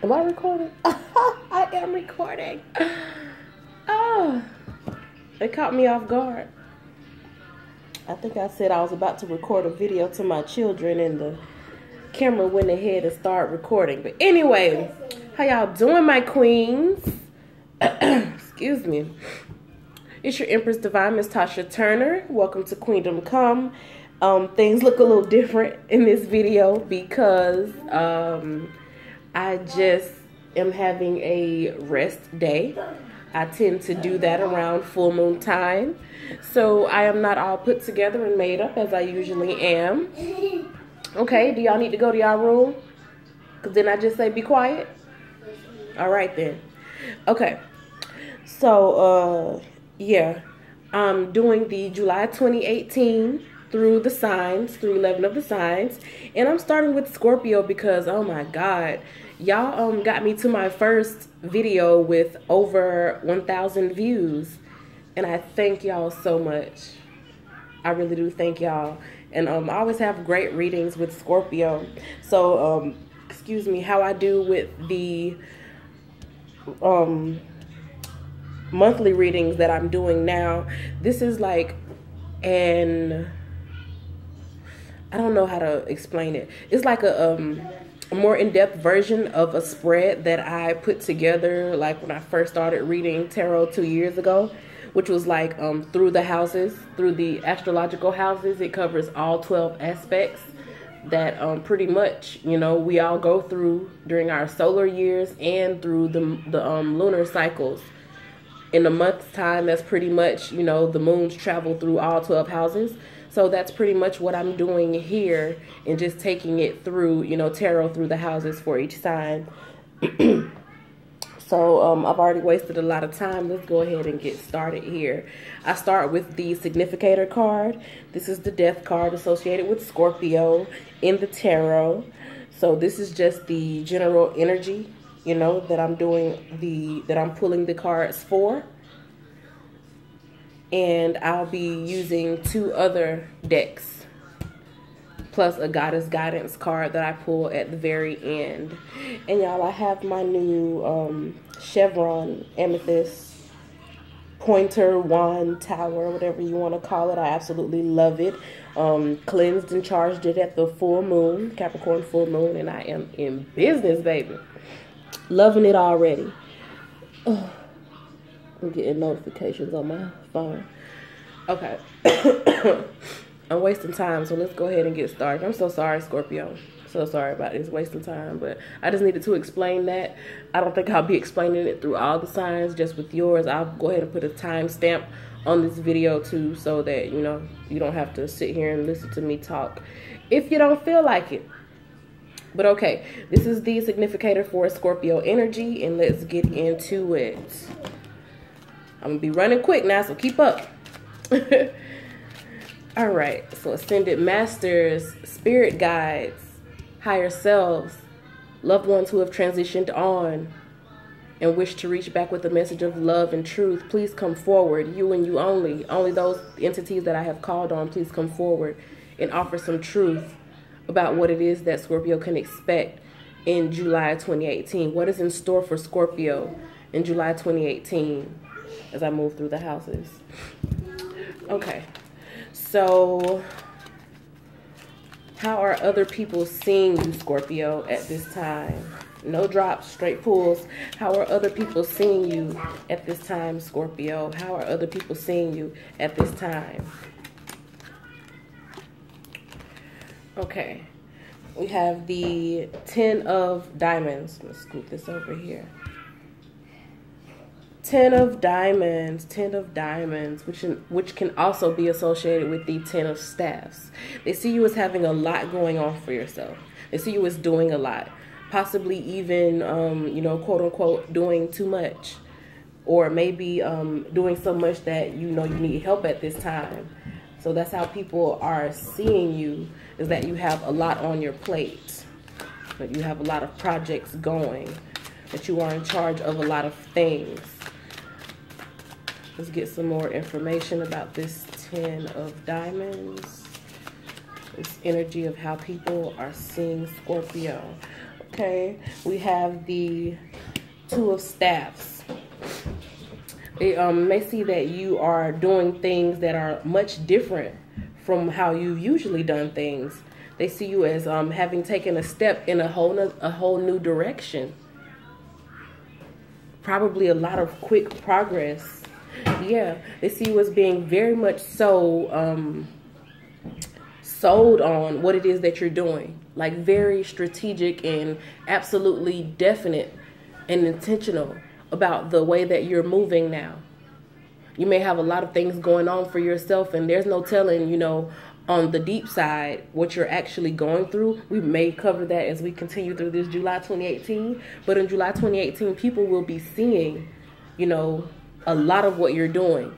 Am I recording? I am recording. Oh, it caught me off guard. I think I said I was about to record a video to my children and the camera went ahead and started recording. But anyway, how y'all doing, my queens? Excuse me. It's your Empress Divine, Miss Tasha Turner. Welcome to Queendom Come. Things look a little different in this video because I just am having a rest day. I tend to do that around full moon time. So I am not all put together and made up as I usually am. Okay, do y'all need to go to y'all room? Because then I just say be quiet? All right then. Okay. So, yeah. I'm doing the July 2018 through the signs, through 11 of the signs. And I'm starting with Scorpio because, oh my God, y'all got me to my first video with over 1,000 views. And I thank y'all so much. I really do thank y'all. And I always have great readings with Scorpio. So, excuse me, how I do with the monthly readings that I'm doing now. This is like I don't know how to explain it. It's like a more in-depth version of a spread that I put together like when I first started reading tarot 2 years ago, which was like through the houses, through the astrological houses. It covers all 12 aspects that pretty much, you know, we all go through during our solar years and through the lunar cycles. In a month's time, that's pretty much, you know, the moons travel through all 12 houses. So that's pretty much what I'm doing here and just taking it through, you know, tarot through the houses for each sign. So I've already wasted a lot of time. Let's go ahead and get started here. I start with the significator card. This is the death card associated with Scorpio in the tarot. So this is just the general energy, you know, that I'm pulling the cards for. And I'll be using 2 other decks plus a goddess guidance card that I pull at the very end. And y'all, I have my new chevron amethyst pointer wand tower, whatever you want to call it. I absolutely love it. Cleansed and charged it at the full moon, Capricorn full moon, and I am in business, baby. Loving it already. Ugh. I'm getting notifications on my phone. Okay. I'm wasting time, so let's go ahead and get started. I'm so sorry, Scorpio. So sorry about this wasting time, but I just needed to explain that. I don't think I'll be explaining it through all the signs, just with yours. I'll go ahead and put a timestamp on this video too, so that, you know, you don't have to sit here and listen to me talk if you don't feel like it. But okay, this is the significator for Scorpio energy, and let's get into it. I'm gonna be running quick now, so keep up. All right, so ascended masters, spirit guides, higher selves, loved ones who have transitioned on and wish to reach back with a message of love and truth, please come forward. You and you only. Only those entities that I have called on, please come forward and offer some truth about what it is that Scorpio can expect in July 2018. What is in store for Scorpio in July 2018 as I move through the houses? Okay, so how are other people seeing you, Scorpio, at this time? No drops, straight pulls. How are other people seeing you at this time, Scorpio? How are other people seeing you at this time? Okay, we have the 10 of diamonds. Let's scoot this over here. 10 of diamonds, 10 of diamonds, which can also be associated with the 10 of staffs. They see you as having a lot going on for yourself. They see you as doing a lot, possibly even, you know, quote unquote, doing too much, or maybe doing so much that, you know, you need help at this time. So that's how people are seeing you, is that you have a lot on your plate, that you have a lot of projects going, that you are in charge of a lot of things. Let's get some more information about this 10 of diamonds. This energy of how people are seeing Scorpio. Okay, we have the Two of Staffs. It may see that you are doing things that are much different from how you've usually done things. They see you as having taken a step in a whole new direction. Probably a lot of quick progress. Yeah, they see you as being very much so sold on what it is that you're doing. Like very strategic and absolutely definite and intentional about the way that you're moving now. You may have a lot of things going on for yourself, and there's no telling, you know, on the deep side what you're actually going through. We may cover that as we continue through this July 2018. But in July 2018, people will be seeing, you know, a lot of what you're doing.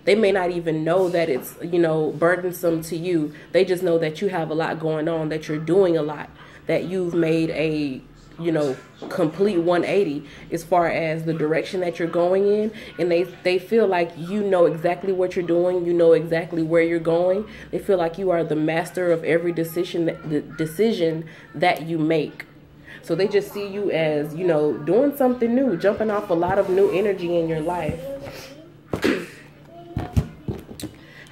They may not even know that it's, you know, burdensome to you. They just know that you have a lot going on, that you're doing a lot, that you've made a, you know, complete 180 as far as the direction that you're going in. And they feel like you know exactly what you're doing. You know exactly where you're going. They feel like you are the master of every decision that you make. So they just see you as, you know, doing something new, jumping off a lot of new energy in your life.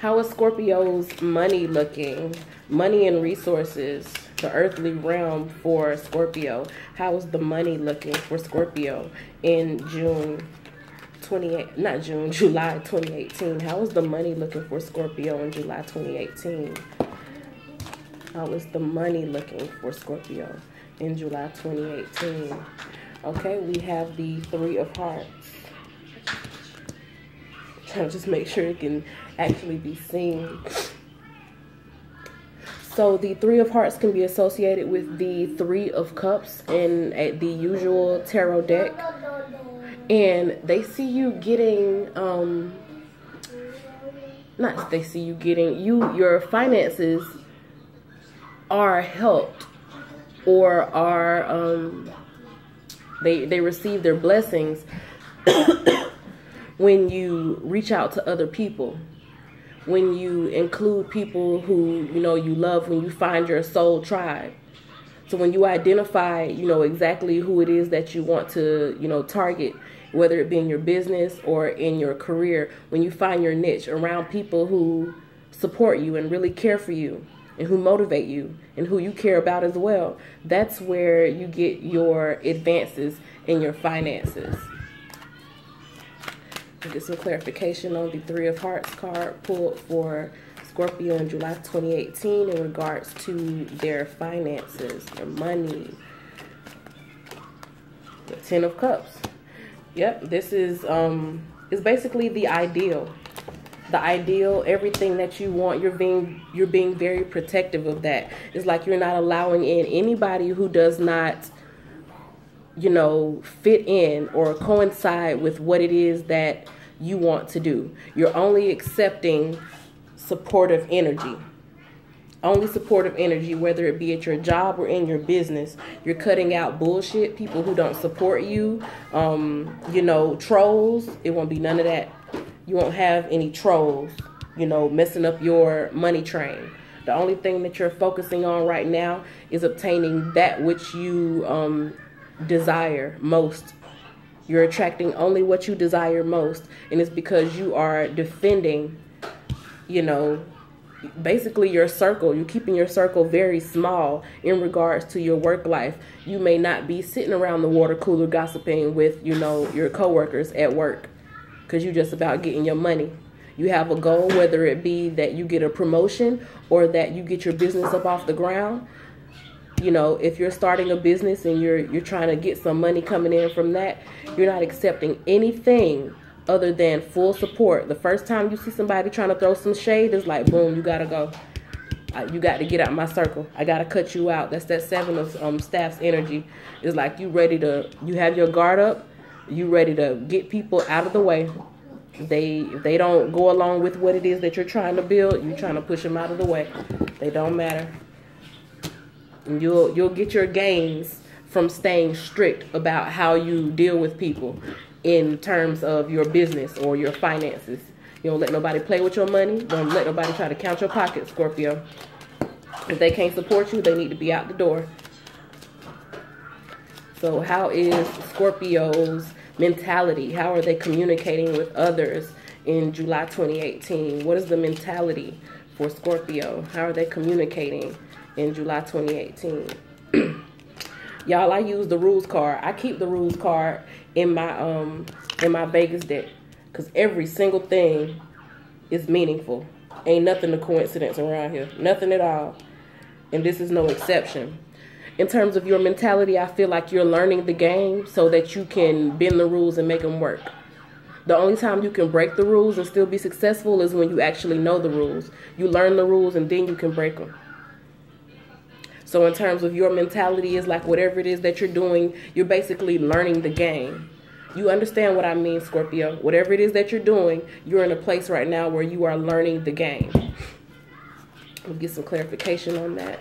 How is Scorpio's money looking? Money and resources, the earthly realm for Scorpio. How is the money looking for Scorpio in July 2018? How is the money looking for Scorpio in July 2018? How is the money looking for Scorpio in July 2018? Okay, we have the Three of Hearts. Trying to just make sure it can actually be seen. So the Three of Hearts can be associated with the Three of Cups in the usual tarot deck. And they see you getting, your finances are helped, or are, they receive their blessings when you reach out to other people, when you include people who, you know, you love, when you find your soul tribe. So when you identify, you know, exactly who it is that you want to, you know, target, whether it be in your business or in your career, when you find your niche around people who support you and really care for you and who motivate you and who you care about as well, that's where you get your advances in your finances. We'll get some clarification on the Three of Hearts card pulled for Scorpio in July 2018 in regards to their finances, their money. The Ten of Cups. Yep, this is basically the ideal. The ideal, everything that you want, you're being very protective of that. It's like you're not allowing in anybody who does not, you know, fit in or coincide with what it is that you want to do. You're only accepting supportive energy. Only supportive energy, whether it be at your job or in your business. You're cutting out bullshit, people who don't support you, you know, trolls. It won't be none of that. You won't have any trolls, you know, messing up your money train. The only thing that you're focusing on right now is obtaining that which you desire most. You're attracting only what you desire most, and it's because you are defending, you know, basically your circle. You're keeping your circle very small in regards to your work life. You may not be sitting around the water cooler gossiping with, you know, your coworkers at work, because you're just about getting your money. You have a goal, whether it be that you get a promotion or that you get your business up off the ground. You know, if you're starting a business and you're trying to get some money coming in from that, you're not accepting anything other than full support. The first time you see somebody trying to throw some shade, it's like, boom, you gotta go. You got to get out my circle. I gotta cut you out. That's that Seven of Staffs energy. It's like you have your guard up. You ready to get people out of the way. They don't go along with what it is that you're trying to build. You're trying to push them out of the way. They don't matter. And you'll get your gains from staying strict about how you deal with people in terms of your business or your finances. You don't let nobody play with your money. Don't let nobody try to count your pockets, Scorpio. If they can't support you, they need to be out the door. So how is Scorpio's mentality? How are they communicating with others in July 2018? What is the mentality for Scorpio? How are they communicating in July 2018? Y'all, I use the rules card. I keep the rules card in my Vegas deck because every single thing is meaningful. Ain't nothing a coincidence around here. Nothing at all. And this is no exception. In terms of your mentality, I feel like you're learning the game so that you can bend the rules and make them work. The only time you can break the rules and still be successful is when you actually know the rules. You learn the rules and then you can break them. So in terms of your mentality, is like whatever it is that you're doing, you're basically learning the game. You understand what I mean, Scorpio. Whatever it is that you're doing, you're in a place right now where you are learning the game. We'll get some clarification on that.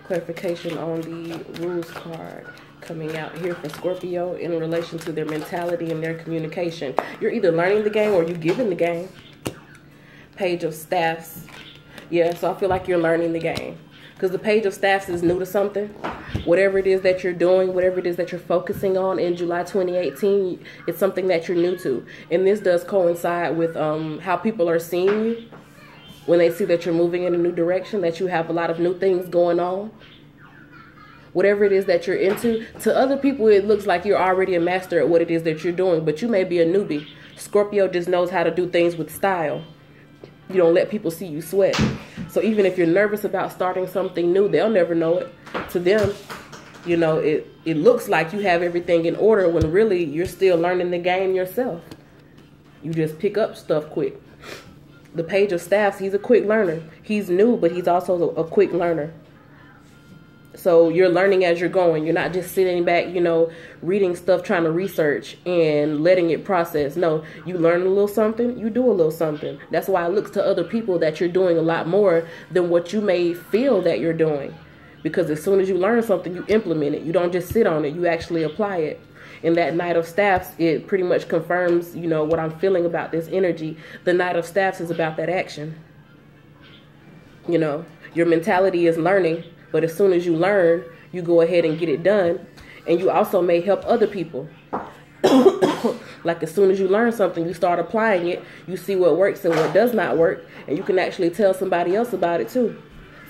Clarification on the rules card coming out here for Scorpio in relation to their mentality and their communication. You're either learning the game or you're giving the game. Page of Staffs. Yeah, so I feel like you're learning the game. Because the Page of Staffs is new to something. Whatever it is that you're doing, whatever it is that you're focusing on in July 2018, it's something that you're new to. And this does coincide with how people are seeing you. When they see that you're moving in a new direction, that you have a lot of new things going on. Whatever it is that you're into, to other people it looks like you're already a master at what it is that you're doing, but you may be a newbie. Scorpio just knows how to do things with style. You don't let people see you sweat. So even if you're nervous about starting something new, they'll never know it. To them, you know, it looks like you have everything in order when really you're still learning the game yourself. You just pick up stuff quick. The Page of Staffs, he's a quick learner. He's new, but he's also a quick learner. So you're learning as you're going. You're not just sitting back, you know, reading stuff, trying to research and letting it process. No, you learn a little something, you do a little something. That's why it looks to other people that you're doing a lot more than what you may feel that you're doing. Because as soon as you learn something, you implement it. You don't just sit on it. You actually apply it. And that Knight of Staffs, it pretty much confirms, you know, what I'm feeling about this energy. The Knight of Staffs is about that action. You know, your mentality is learning. But as soon as you learn, you go ahead and get it done. And you also may help other people. Like as soon as you learn something, you start applying it. You see what works and what does not work. And you can actually tell somebody else about it too.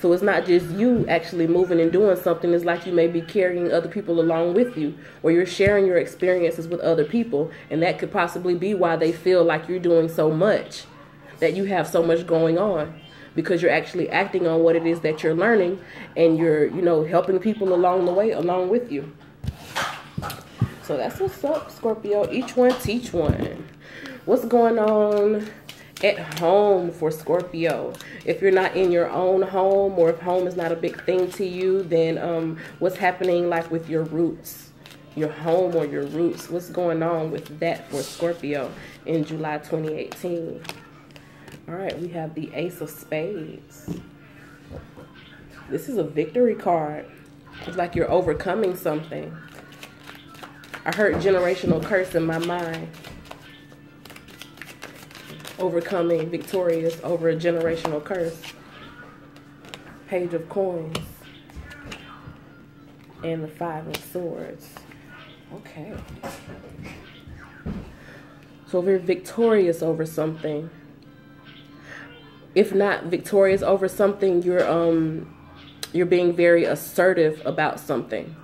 So it's not just you actually moving and doing something. It's like you may be carrying other people along with you. Or you're sharing your experiences with other people. And that could possibly be why they feel like you're doing so much. That you have so much going on. Because you're actually acting on what it is that you're learning, and you're, you know, helping people along the way, along with you. So that's what's up, Scorpio. Each one teach one. What's going on at home for Scorpio? If you're not in your own home, or if home is not a big thing to you, then what's happening like with your roots? Your home or your roots? What's going on with that for Scorpio in July 2018? All right, we have the Ace of Spades. This is a victory card. It's like you're overcoming something. I heard generational curse in my mind. Overcoming, victorious over a generational curse. Page of Coins. And the Five of Swords. Okay. So we're victorious over something. If not victorious over something, you're being very assertive about something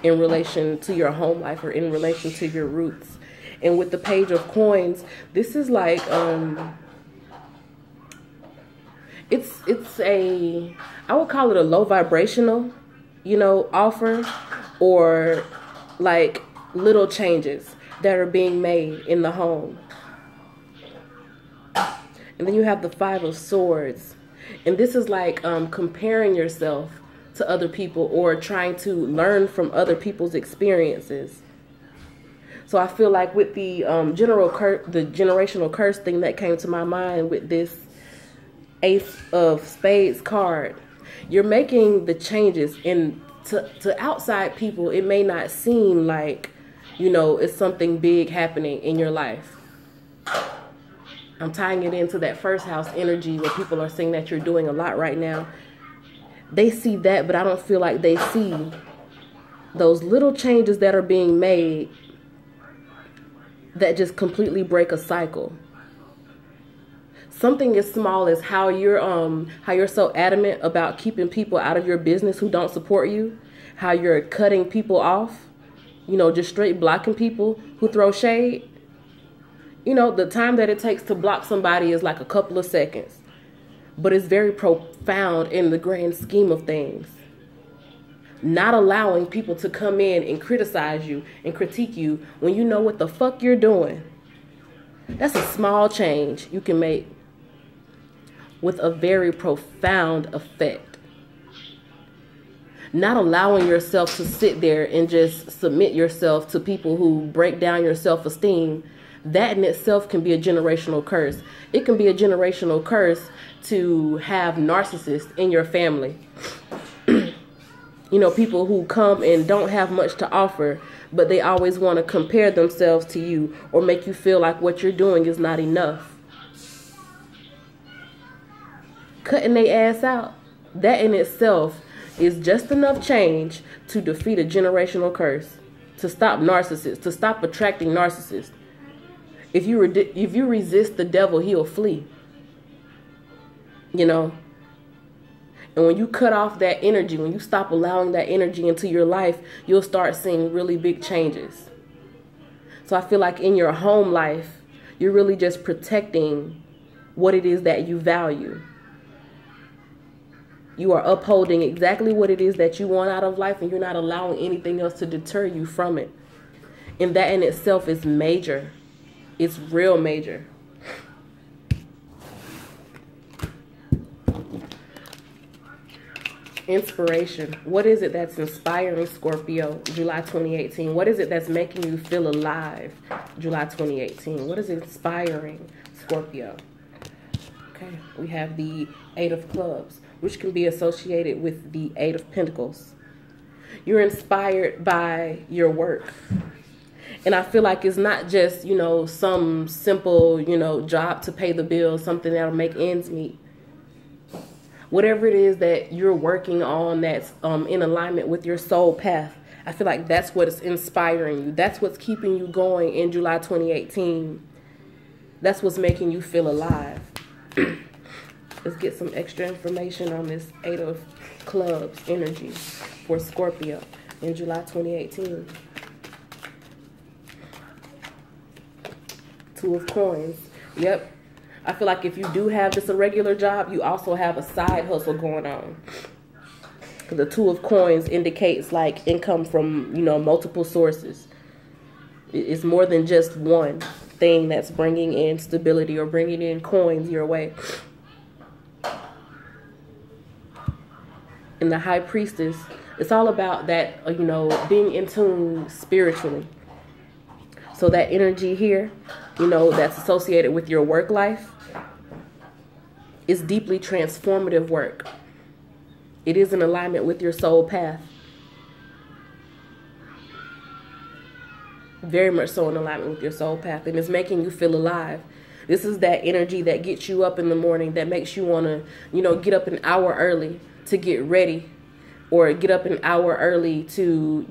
in relation to your home life or in relation to your roots. And with the Page of Coins, this is like it's a, I would call it a low vibrational, you know, offer, or like little changes that are being made in the home. And then you have the Five of Swords. And this is like comparing yourself to other people or trying to learn from other people's experiences. So I feel like with the generational curse thing that came to my mind with this Ace of Spades card, you're making the changes. And to outside people, it may not seem like, you know, it's something big happening in your life. I'm tying it into that first house energy where people are saying that you're doing a lot right now. They see that, but I don't feel like they see Those little changes that are being made that just completely break a cycle. Something as small as how you're so adamant about keeping people out of your business who don't support you, how you're cutting people off, just straight blocking people who throw shade. The time that it takes to block somebody is like a couple of seconds, but it's very profound in the grand scheme of things. Not allowing people to come in and criticize you and critique you when you know what the fuck you're doing. That's a small change you can make with a very profound effect. Not allowing yourself to sit there and just submit yourself to people who break down your self-esteem, that in itself can be a generational curse. It can be a generational curse to have narcissists in your family. People who come and don't have much to offer, but they always want to compare themselves to you or make you feel like what you're doing is not enough. Cutting their ass out, that in itself is just enough change to defeat a generational curse, to stop narcissists, to stop attracting narcissists. If you resist the devil, he'll flee. And when you cut off that energy, when you stop allowing that energy into your life, you'll start seeing really big changes. So I feel like in your home life, you're really just protecting what it is that you value. You are upholding exactly what it is that you want out of life, and you're not allowing anything else to deter you from it. And that in itself is major. It's real major. Inspiration. What is it that's inspiring Scorpio, July 2018? What is it that's making you feel alive, July 2018? What is inspiring Scorpio? Okay, we have the 8 of Clubs, which can be associated with the 8 of Pentacles. You're inspired by your work. And I feel like it's not just, some simple, job to pay the bills, something that'll make ends meet. Whatever it is that you're working on that's in alignment with your soul path, I feel like that's what is inspiring you. That's what's keeping you going in July 2018. That's what's making you feel alive. Let's get some extra information on this 8 of Clubs energy for Scorpio in July 2018. 2 of Coins. Yep. I feel like if you do have just a regular job, you also have a side hustle going on. The 2 of Coins indicates like income from, multiple sources. It's more than just one thing that's bringing in stability or bringing in coins your way. In the High Priestess, it's all about that, being in tune spiritually. So that energy here, that's associated with your work life is deeply transformative work. It is in alignment with your soul path. Very much so in alignment with your soul path. And it's making you feel alive. This is that energy that gets you up in the morning, that makes you want to, get up an hour early to get ready, or get up an hour early to,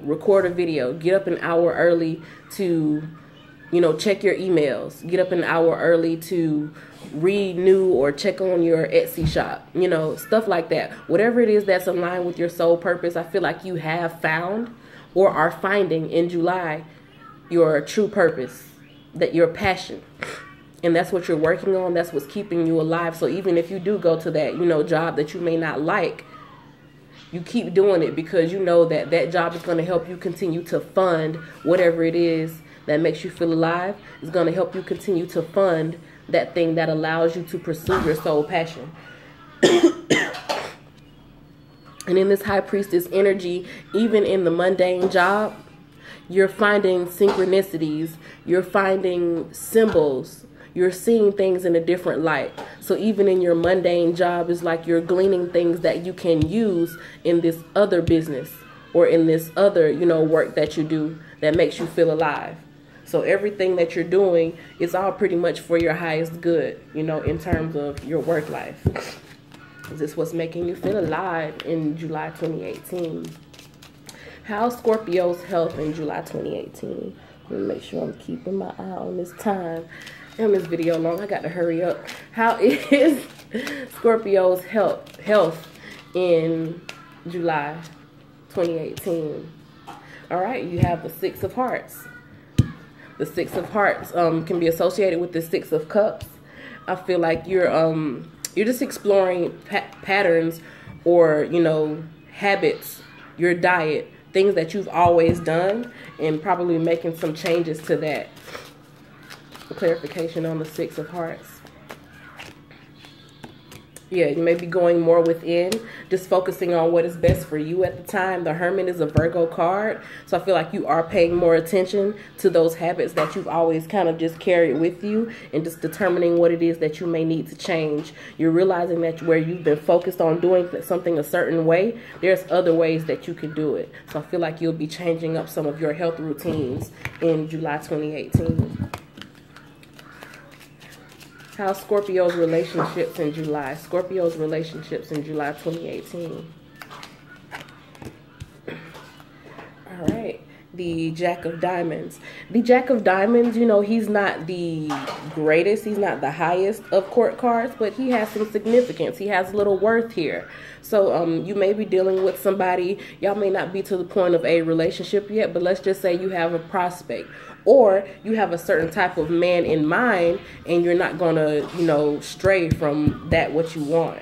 record a video, get up an hour early to, check your emails, get up an hour early to read new or check on your Etsy shop, stuff like that. Whatever it is that's aligned with your soul purpose, I feel like you have found or are finding in July your true purpose, that your passion. And that's what you're working on. That's what's keeping you alive. So even if you do go to that, job that you may not like, you keep doing it because you know that that job is going to help you continue to fund whatever it is that makes you feel alive. It's going to help you continue to fund that thing that allows you to pursue your soul passion. And in this High Priestess energy, even in the mundane job, you're finding synchronicities. You're finding symbols. You're seeing things in a different light. So even in your mundane job, it's like you're gleaning things that you can use in this other business or in this other, work that you do that makes you feel alive. So everything that you're doing is all pretty much for your highest good, in terms of your work life. Is this what's making you feel alive in July 2018? How's Scorpio's health in July 2018? Let me make sure I'm keeping my eye on this time. Damn, this video long. I got to hurry up. How is Scorpio's health in July 2018? All right, you have the Six of Hearts. The Six of Hearts can be associated with the Six of Cups. I feel like you're just exploring patterns or, you know, habits, your diet, things that you've always done, and probably making some changes to that. Clarification on the Six of Hearts. Yeah, you may be going more within, just focusing on what is best for you at the time. The Hermit is a Virgo card, so I feel like you are paying more attention to those habits that you've always kind of just carried with you, and just determining what it is that you may need to change. You're realizing that where you've been focused on doing something a certain way, there's other ways that you can do it. So I feel like you'll be changing up some of your health routines in July 2018. How's Scorpio's relationships in July? Scorpio's relationships in July 2018. All right. The Jack of Diamonds. The Jack of Diamonds, you know, he's not the greatest. He's not the highest of court cards, but he has some significance. He has a little worth here. So you may be dealing with somebody. Y'all may not be to the point of a relationship yet, but let's just say you have a prospect. Or you have a certain type of man in mind, and you're not going to, you know, stray from that what you want.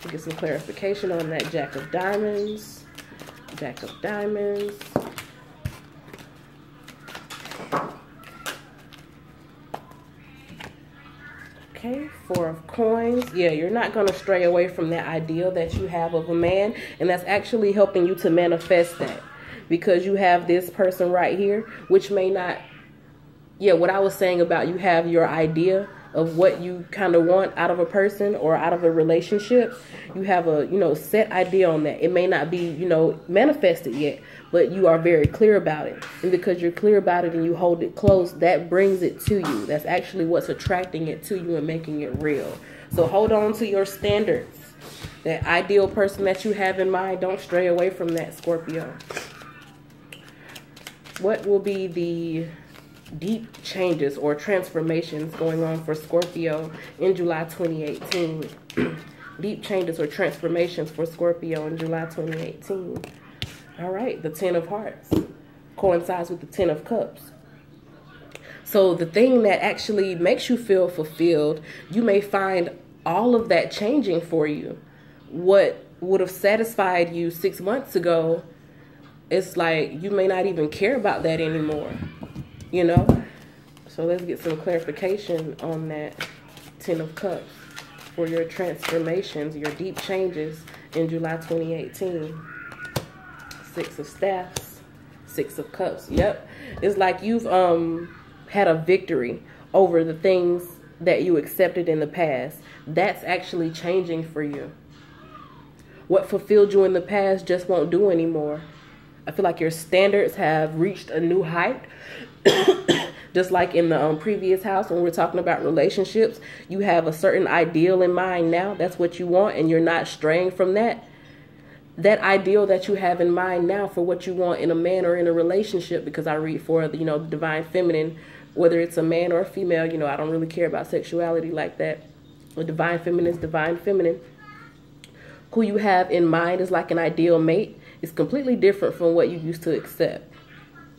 Get some clarification on that Jack of Diamonds. Jack of Diamonds. Okay, Four of Coins. Yeah, you're not going to stray away from that ideal that you have of a man, and that's actually helping you to manifest that. Because you have this person right here, which may not, yeah, what I was saying about you have your idea of what you kind of want out of a person or out of a relationship. You have a, you know, set idea on that. It may not be, you know, manifested yet, but you are very clear about it. And because you're clear about it and you hold it close, that brings it to you. That's actually what's attracting it to you and making it real. So hold on to your standards. That ideal person that you have in mind, don't stray away from that, Scorpio. What will be the deep changes or transformations going on for Scorpio in July 2018? Deep changes or transformations for Scorpio in July 2018. All right, the Ten of Hearts coincides with the Ten of Cups. So the thing that actually makes you feel fulfilled, you may find all of that changing for you. What would have satisfied you 6 months ago, it's like you may not even care about that anymore, you know? So let's get some clarification on that Ten of Cups for your transformations, your deep changes in July 2018. Six of Staffs, Six of Cups. Yep. It's like you've had a victory over the things that you accepted in the past. That's actually changing for you. What fulfilled you in the past just won't do anymore. I feel like your standards have reached a new height. Just like in the previous house when we're talking about relationships, you have a certain ideal in mind now. That's what you want, and you're not straying from that. That ideal that you have in mind now for what you want in a man or in a relationship, because I read for, you know, the divine feminine, whether it's a man or a female, you know, I don't really care about sexuality like that. The divine feminine is divine feminine. Who you have in mind is like an ideal mate. It's completely different from what you used to accept.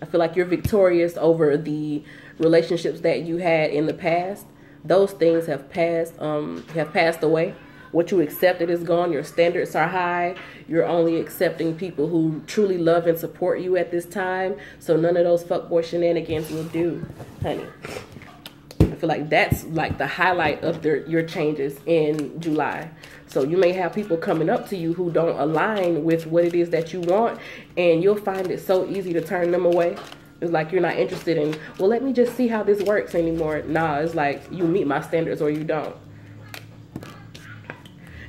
I feel like you're victorious over the relationships that you had in the past. Those things have passed away. What you accepted is gone. Your standards are high. You're only accepting people who truly love and support you at this time. So none of those fuckboy shenanigans will do, honey. I feel like that's like the highlight of your changes in July. So you may have people coming up to you who don't align with what it is that you want, and you'll find it so easy to turn them away. It's like you're not interested in, well, let me just see how this works anymore. Nah, it's like you meet my standards or you don't.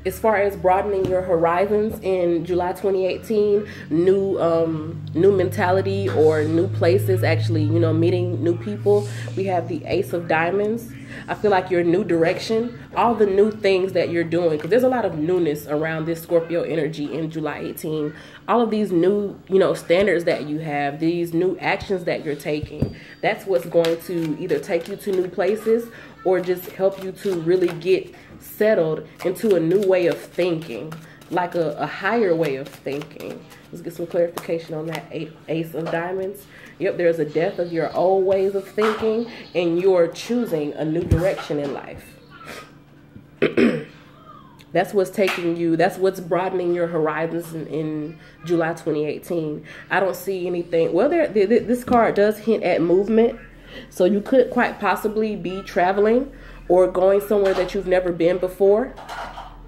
As far as broadening your horizons in July 2018, new mentality or new places, actually, you know, meeting new people, we have the Ace of Diamonds. I feel like your new direction, all the new things that you're doing, because there's a lot of newness around this Scorpio energy in July 18. All of these new, standards that you have, these new actions that you're taking, that's what's going to either take you to new places or just help you to really get settled into a new way of thinking, like a higher way of thinking. Let's get some clarification on that Ace of Diamonds. Yep, there's a death of your old ways of thinking, and you're choosing a new direction in life. That's what's taking you, that's what's broadening your horizons in July 2018. I don't see anything. Well, this card does hint at movement. So you could quite possibly be traveling or going somewhere that you've never been before.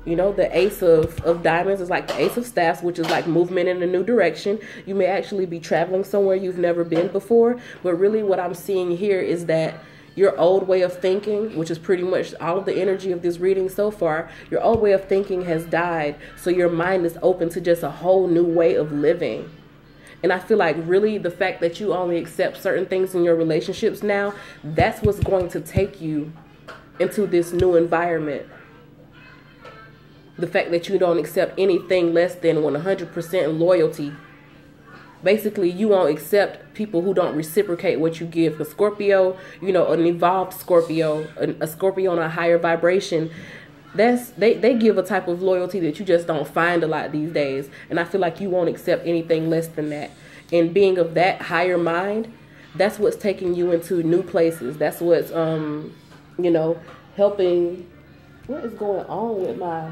The Ace of Diamonds is like the Ace of Staffs, which is like movement in a new direction. You may actually be traveling somewhere you've never been before. But really what I'm seeing here is that your old way of thinking, which is pretty much all of the energy of this reading so far, your old way of thinking has died. So your mind is open to just a whole new way of living. And I feel like really the fact that you only accept certain things in your relationships now, that's what's going to take you into this new environment. The fact that you don't accept anything less than 100% loyalty. Basically, you won't accept people who don't reciprocate what you give. Because Scorpio, an evolved Scorpio, a Scorpio on a higher vibration, they give a type of loyalty that you just don't find a lot these days. And I feel like you won't accept anything less than that. And being of that higher mind, that's what's taking you into new places. That's what's, helping. What is going on with my...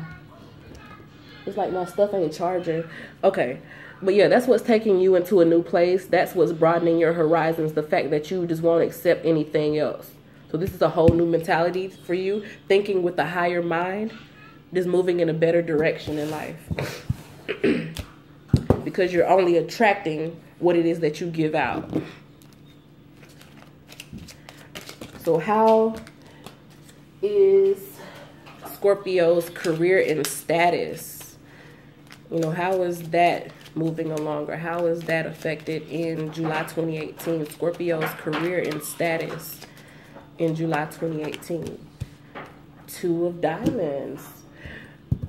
It's like my stuff ain't charging. Okay. But yeah, that's what's taking you into a new place. That's what's broadening your horizons. The fact that you just won't accept anything else. So this is a whole new mentality for you. Thinking with a higher mind. Just moving in a better direction in life. Because you're only attracting what it is that you give out. So how is Scorpio's career and status? How is that moving along, or how is that affected in July 2018? Scorpio's career and status in July 2018. Two of Diamonds.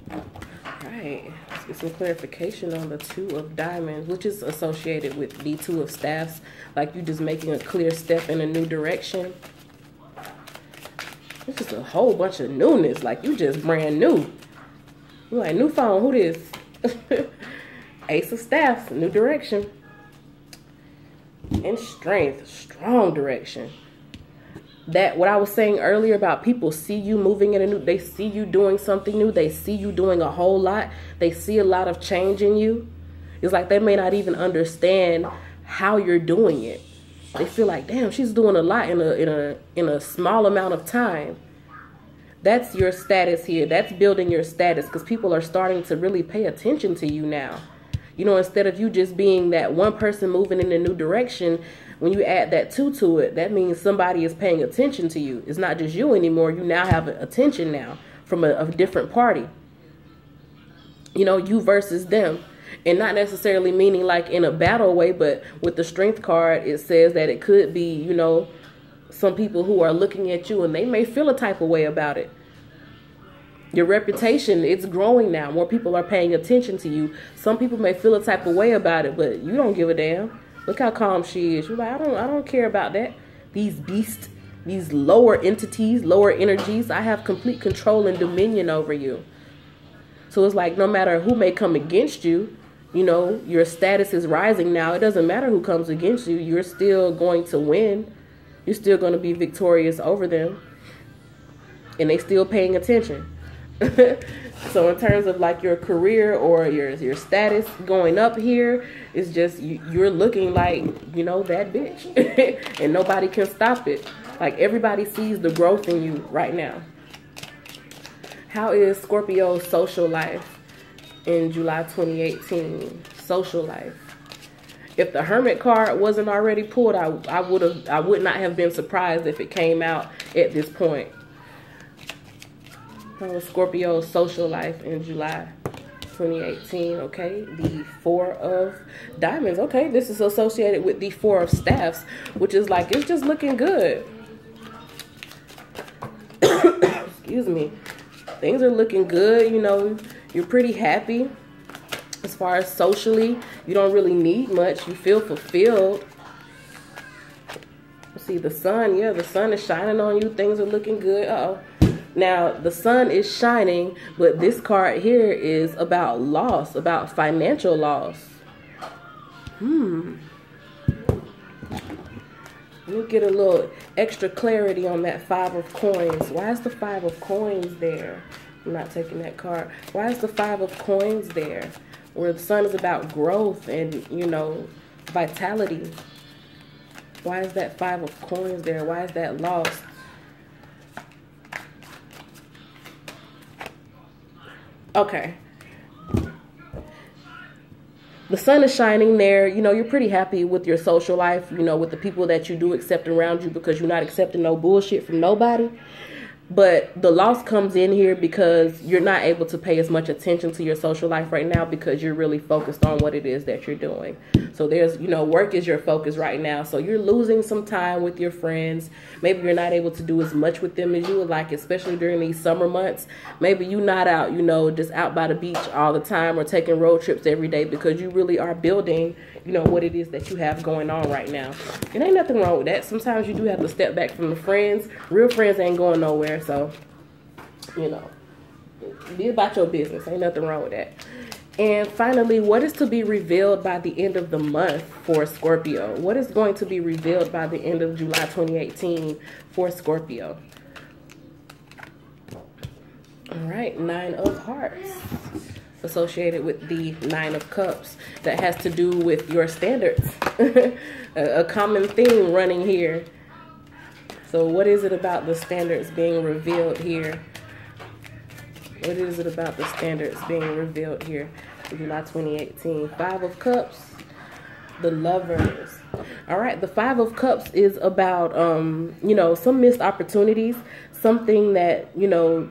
Right. Let's get some clarification on the Two of Diamonds, which is associated with the Two of Staffs. Like you just making a clear step in a new direction. It's just a whole bunch of newness. Like you just brand new. You're like, new phone, who this? Ace of Staffs, new direction. And Strength, strong direction. That what I was saying earlier about people see you moving in a new, they see you doing something new, they see you doing a whole lot, they see a lot of change in you. It's like they may not even understand how you're doing it. They feel like, damn, she's doing a lot in a small amount of time. That's your status here. That's building your status, because people are starting to really pay attention to you now. Instead of you just being that one person moving in a new direction, when you add that two to it, that means somebody is paying attention to you. It's not just you anymore. You now have attention now from a different party. You versus them. And not necessarily meaning like in a battle way, but with the Strength card, it says that it could be, some people who are looking at you and they may feel a type of way about it. Your reputation, it's growing now. More people are paying attention to you. Some people may feel a type of way about it, but you don't give a damn. Look how calm she is. You're like, I don't care about that. These beasts, these lower entities, lower energies, I have complete control and dominion over you. So it's like no matter who may come against you, your status is rising now. It doesn't matter who comes against you. You're still going to win. You're still going to be victorious over them. And they still paying attention. So in terms of like your career or your status going up here, it's just you're looking like, that bitch. And nobody can stop it. Like everybody sees the growth in you right now. How is Scorpio's social life in July 2018? Social life. If the Hermit card wasn't already pulled, I would not have been surprised if it came out at this point. How is Scorpio's social life in July 2018? Okay, the Four of Diamonds. Okay, this is associated with the Four of Staffs, which is like, it's just looking good. excuse me. Things are looking good, you know. You're pretty happy. As far as socially, you don't really need much. You feel fulfilled. See the sun, yeah, the sun is shining on you. Things are looking good. Uh-oh. Now, the sun is shining, but this card here is about loss, about financial loss. Let me get a little extra clarity on that 5 of coins. Why is the 5 of coins there? I'm not taking that card. Why is the 5 of coins there? Where the sun is about growth and, you know, vitality. Why is that 5 of coins there? Why is that lost? Okay. The sun is shining there. You know, you're pretty happy with your social life, you know, with the people that you do accept around you, because you're not accepting no bullshit from nobody. But the loss comes in here because you're not able to pay as much attention to your social life right now because you're really focused on what it is that you're doing. So there's, you know, work is your focus right now. So you're losing some time with your friends. Maybe you're not able to do as much with them as you would like, especially during these summer months. Maybe you're not out, you know, just out by the beach all the time or taking road trips every day because you really are building, you know, what it is that you have going on right now. And ain't nothing wrong with that. Sometimes you do have to step back from the friends. Real friends ain't going nowhere. So, you know, be about your business. Ain't nothing wrong with that. And finally, what is to be revealed by the end of the month for Scorpio? What is going to be revealed by the end of July 2018 for Scorpio? All right, 9 of Hearts associated with the 9 of Cups. That has to do with your standards. A common theme running here. So what is it about the standards being revealed here? What is it about the standards being revealed here in July 2018? 5 of Cups, the Lovers. All right, the 5 of Cups is about, you know, some missed opportunities, something that, you know,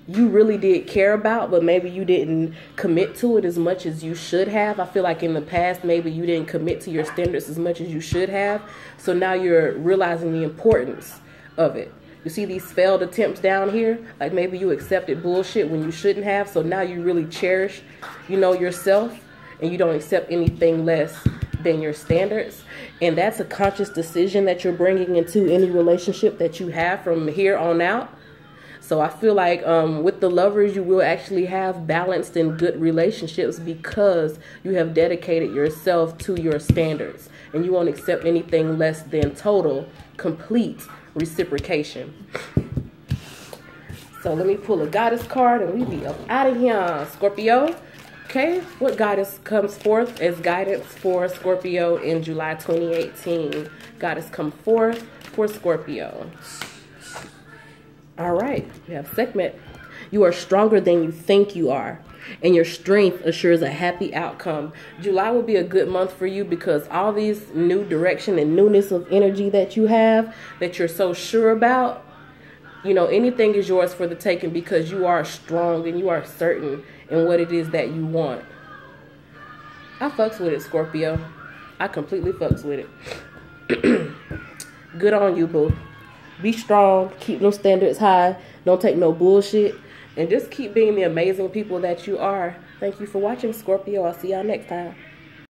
you really did care about, but maybe you didn't commit to it as much as you should have. I feel like in the past, maybe you didn't commit to your standards as much as you should have. So now you're realizing the importance of it. You see these failed attempts down here? Like maybe you accepted bullshit when you shouldn't have. So now you really cherish, you know, yourself, and you don't accept anything less than your standards. And that's a conscious decision that you're bringing into any relationship that you have from here on out. So I feel like with the Lovers, you will actually have balanced and good relationships because you have dedicated yourself to your standards. And you won't accept anything less than total, complete reciprocation. So let me pull a goddess card and we be up out of here, Scorpio. Okay, what goddess comes forth as guidance for Scorpio in July 2018? Goddess come forth for Scorpio. All right, we have segment. You are stronger than you think you are, and your strength assures a happy outcome. July will be a good month for you because all these new direction and newness of energy that you have, that you're so sure about, you know, anything is yours for the taking because you are strong and you are certain in what it is that you want. I fucks with it, Scorpio. I completely fucks with it. Good on you, boo. Be strong, keep those standards high, don't take no bullshit, and just keep being the amazing people that you are. Thank you for watching, Scorpio. I'll see y'all next time.